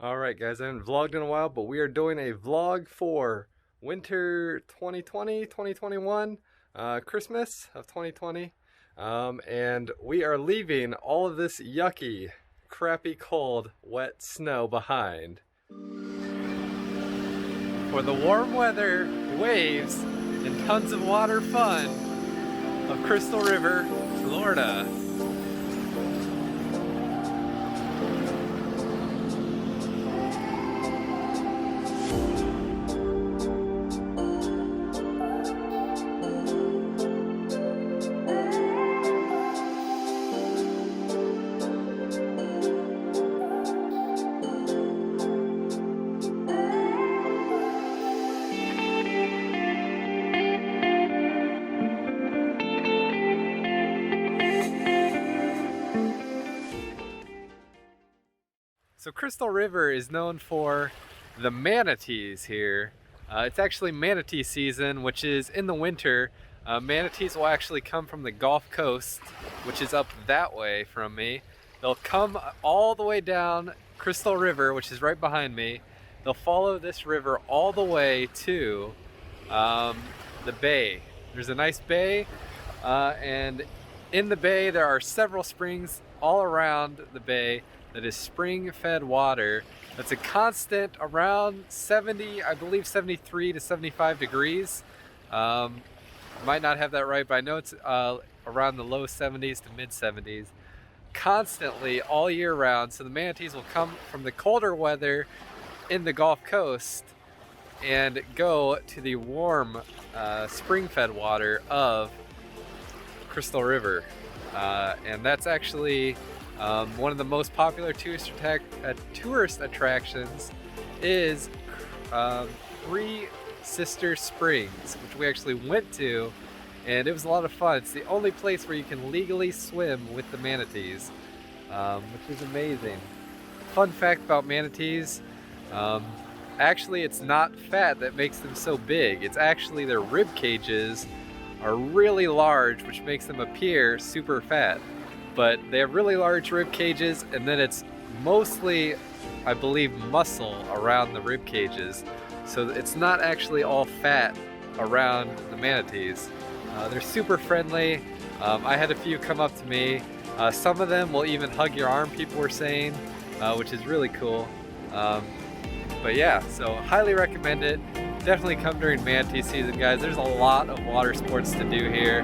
Alright guys, I haven't vlogged in a while, but we are doing a vlog for winter 2020, 2021, Christmas of 2020. And we are leaving all of this yucky, crappy, cold, wet snow behind for the warm weather, waves, and tons of water fun of Crystal River, Florida. So Crystal River is known for the manatees here. It's actually manatee season, which is in the winter. Manatees will actually come from the Gulf Coast, which is up that way from me. They'll come all the way down Crystal River, which is right behind me. They'll follow this river all the way to the bay. There's a nice bay, and in the bay there are several springs all around the bay. That is spring-fed water. That's a constant around 70, I believe 73 to 75 degrees. Might not have that right, but I know it's around the low 70s to mid 70s. Constantly, all year round. So the manatees will come from the colder weather in the Gulf Coast and go to the warm spring-fed water of Crystal River. And that's actually one of the most popular tourist attractions is Three Sister Springs, which we actually went to, and it was a lot of fun. It's the only place where you can legally swim with the manatees, which is amazing. Fun fact about manatees, actually it's not fat that makes them so big. It's actually their rib cages are really large, which makes them appear super fat. But they have really large rib cages, and then it's mostly, I believe, muscle around the rib cages. So it's not actually all fat around the manatees. They're super friendly. I had a few come up to me. Some of them will even hug your arm, people were saying, which is really cool. But yeah, so highly recommend it. Definitely come during manatee season, guys. There's a lot of water sports to do here,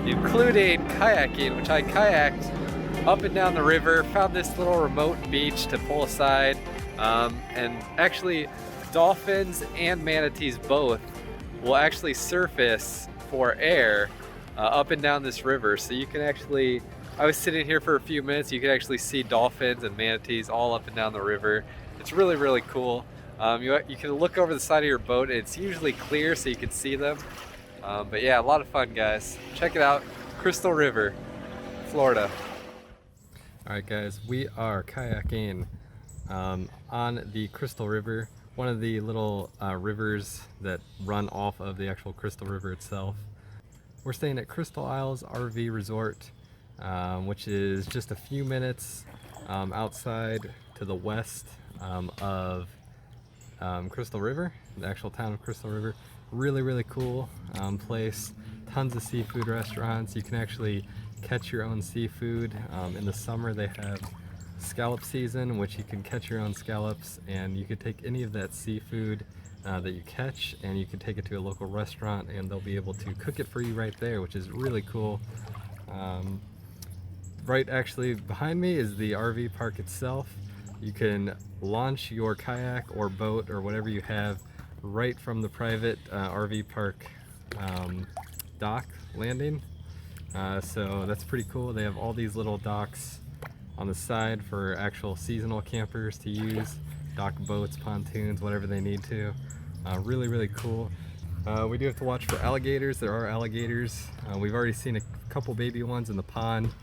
including kayaking, which I kayaked up and down the river, found this little remote beach to pull aside, and actually dolphins and manatees both will actually surface for air up and down this river. So you can actually, I was sitting here for a few minutes, you can actually see dolphins and manatees all up and down the river. It's really, really cool. You can look over the side of your boat, and it's usually clear so you can see them. But yeah, a lot of fun, guys. Check it out, Crystal River, Florida. Alright guys, we are kayaking on the Crystal River, one of the little rivers that run off of the actual Crystal River itself. We're staying at Crystal Isles RV Resort, which is just a few minutes outside to the west of Crystal River, the actual town of Crystal River. Really, really cool place. Tons of seafood restaurants. You can actually catch your own seafood. In the summer they have scallop season, which you can catch your own scallops, and you could take any of that seafood that you catch and you can take it to a local restaurant and they'll be able to cook it for you right there, which is really cool. Right actually behind me is the RV park itself. You can launch your kayak or boat or whatever you have right from the private RV park dock landing. So that's pretty cool. They have all these little docks on the side for actual seasonal campers to use, dock boats, pontoons, whatever they need to. Really, really cool. We do have to watch for alligators. There are alligators. We've already seen a couple baby ones in the pond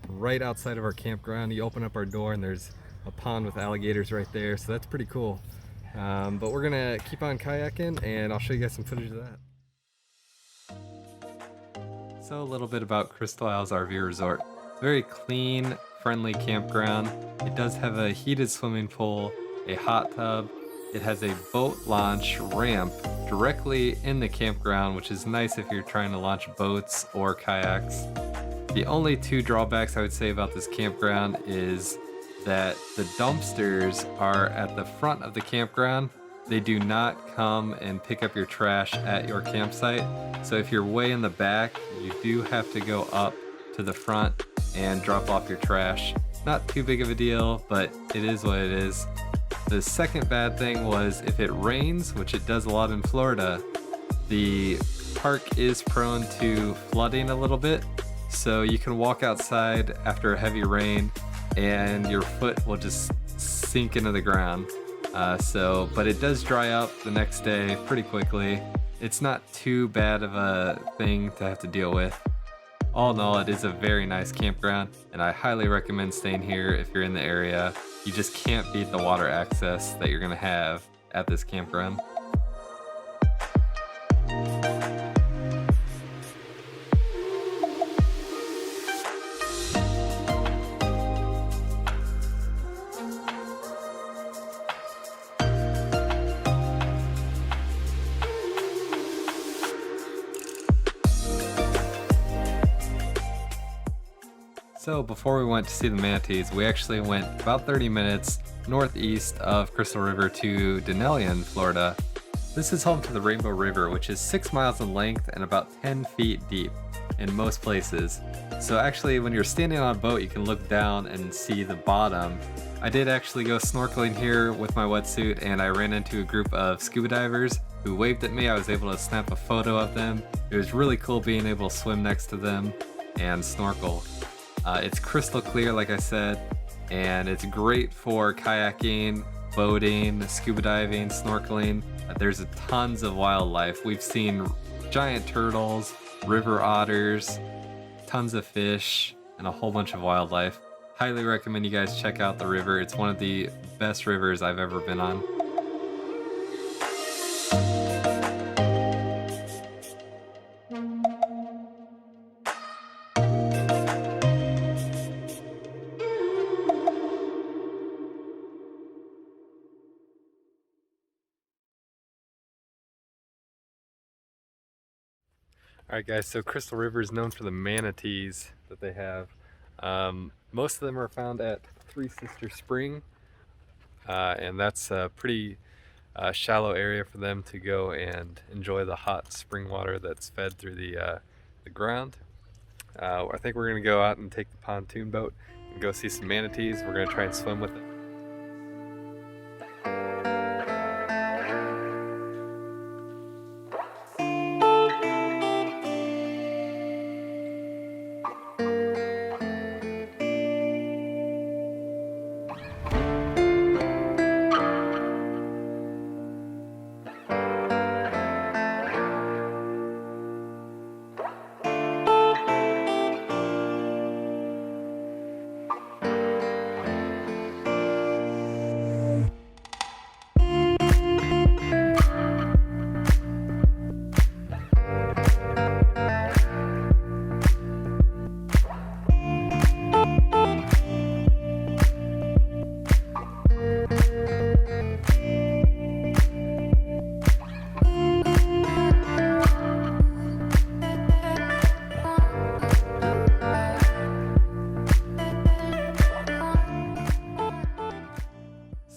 right outside of our campground. You open up our door and there's a pond with alligators right there, so that's pretty cool. But we're gonna keep on kayaking and I'll show you guys some footage of that. So a little bit about Crystal Isles RV Resort. It's a very clean, friendly campground. It does have a heated swimming pool a hot tub. It has a boat launch ramp directly in the campground, which is nice if you're trying to launch boats or kayaks. The only two drawbacks I would say about this campground is that the dumpsters are at the front of the campground. They do not come and pick up your trash at your campsite. So if you're way in the back, you do have to go up to the front and drop off your trash. Not too big of a deal, but it is what it is. The second bad thing was if it rains, which it does a lot in Florida, the park is prone to flooding a little bit. So you can walk outside after a heavy rain and your foot will just sink into the ground. But it does dry up the next day pretty quickly. It's not too bad of a thing to have to deal with. All in all, it is a very nice campground, and I highly recommend staying here if you're in the area. You just can't beat the water access that you're gonna have at this campground. So before we went to see the manatees, we actually went about 30 minutes northeast of Crystal River to Denalian, Florida. This is home to the Rainbow River, which is 6 miles in length and about 10 feet deep in most places. So actually when you're standing on a boat, you can look down and see the bottom. I did actually go snorkeling here with my wetsuit, and I ran into a group of scuba divers who waved at me. I was able to snap a photo of them. It was really cool being able to swim next to them and snorkel. It's crystal clear, like I said, and it's great for kayaking, boating, scuba diving, snorkeling. There's tons of wildlife. We've seen giant turtles, river otters, tons of fish, and a whole bunch of wildlife. Highly recommend you guys check out the river. It's one of the best rivers I've ever been on. Alright guys, so Crystal River is known for the manatees that they have. Most of them are found at Three Sister Spring, and that's a pretty shallow area for them to go and enjoy the hot spring water that's fed through the ground. I think we're going to go out and take the pontoon boat and go see some manatees. We're going to try and swim with them.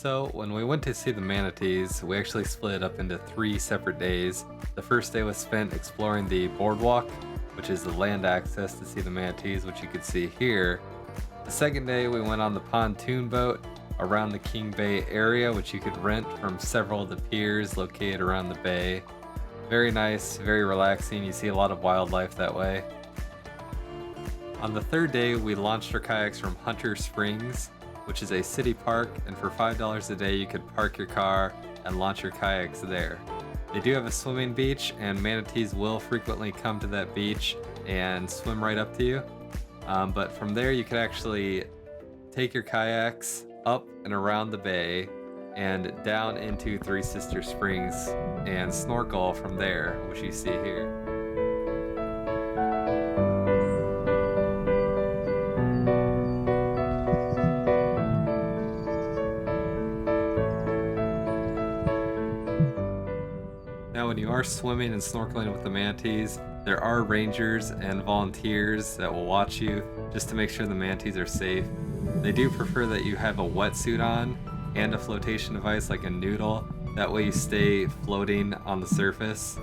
So when we went to see the manatees, we actually split it up into 3 separate days. The first day was spent exploring the boardwalk, which is the land access to see the manatees, which you can see here. The second day we went on the pontoon boat around the King Bay area, which you could rent from several of the piers located around the bay. Very nice, very relaxing. You see a lot of wildlife that way. On the third day, we launched our kayaks from Hunter Springs, which is a city park, and for $5 a day you could park your car and launch your kayaks there. They do have a swimming beach, and manatees will frequently come to that beach and swim right up to you. But from there you could actually take your kayaks up and around the bay and down into Three Sister Springs and snorkel from there, which you see here. when you are swimming and snorkeling with the manatees, there are rangers and volunteers that will watch you just to make sure the manatees are safe. They do prefer that you have a wetsuit on and a flotation device like a noodle. That way you stay floating on the surface.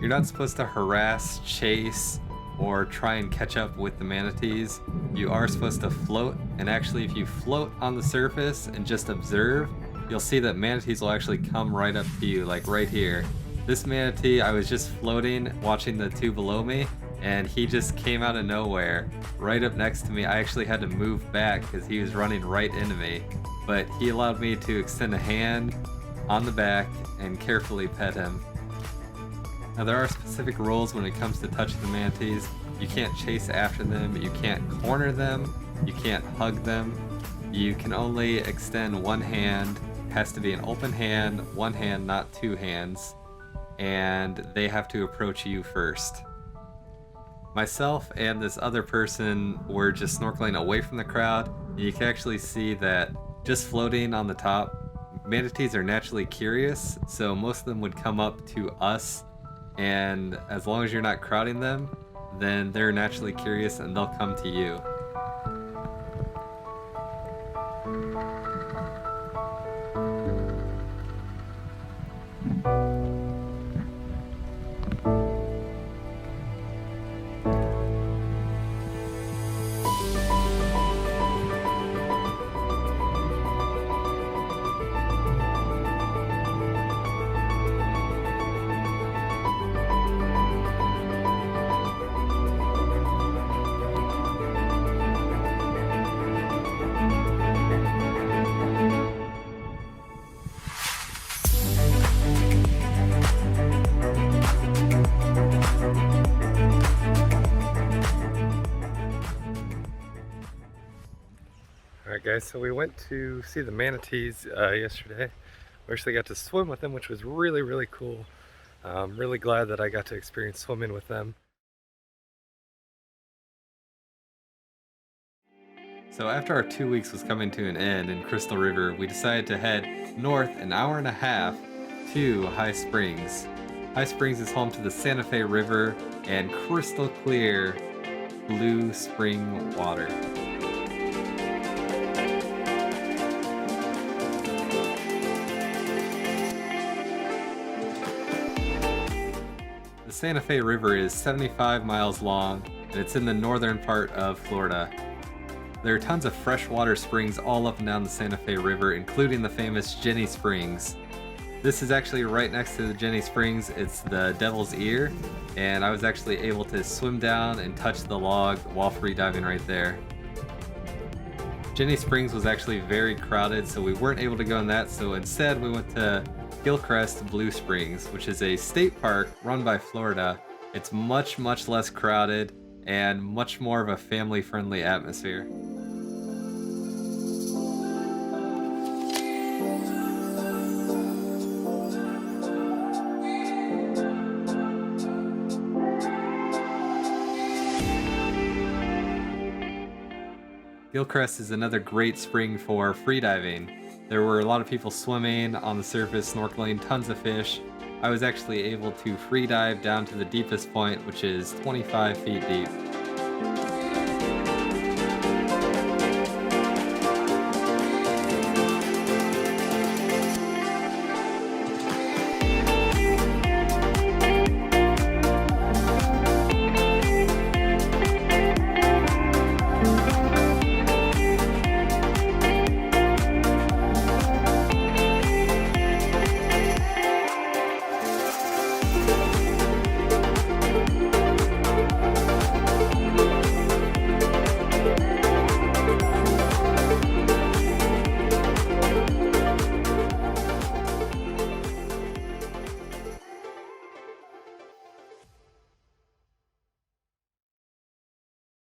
You're not supposed to harass, chase, or try and catch up with the manatees. You are supposed to float, and actually if you float on the surface and just observe, you'll see that manatees will actually come right up to you, like right here. This manatee, I was just floating, watching the two below me, and he just came out of nowhere, right up next to me. I actually had to move back because he was running right into me, but he allowed me to extend a hand on the back and carefully pet him. Now there are specific rules when it comes to touching the manatees. You can't chase after them, you can't corner them, you can't hug them. You can only extend one hand. It has to be an open hand, one hand, not two hands, and they have to approach you first. Myself and this other person were just snorkeling away from the crowd. You can actually see that just floating on the top, manatees are naturally curious, so most of them would come up to us, and as long as you're not crowding them, then they're naturally curious and they'll come to you. Alright guys, so we went to see the manatees yesterday. We actually got to swim with them, which was really cool. I'm really glad that I got to experience swimming with them. So after our 2 weeks was coming to an end in Crystal River, we decided to head north an hour and a half to High Springs. High Springs is home to the Santa Fe River and crystal clear blue spring water. The Santa Fe River is 75 miles long, and it's in the northern part of Florida. There are tons of freshwater springs all up and down the Santa Fe River, including the famous Ginnie Springs. This is actually right next to the Ginnie Springs. It's the Devil's Ear, and I was actually able to swim down and touch the log while freediving right there. Ginnie Springs was actually very crowded, so we weren't able to go in that, so instead we went to Gilchrist Blue Springs, which is a state park run by Florida. It's much less crowded and much more of a family-friendly atmosphere. Gilchrist is another great spring for freediving. There were a lot of people swimming on the surface, snorkeling, tons of fish. I was actually able to free dive down to the deepest point, which is 25 feet deep.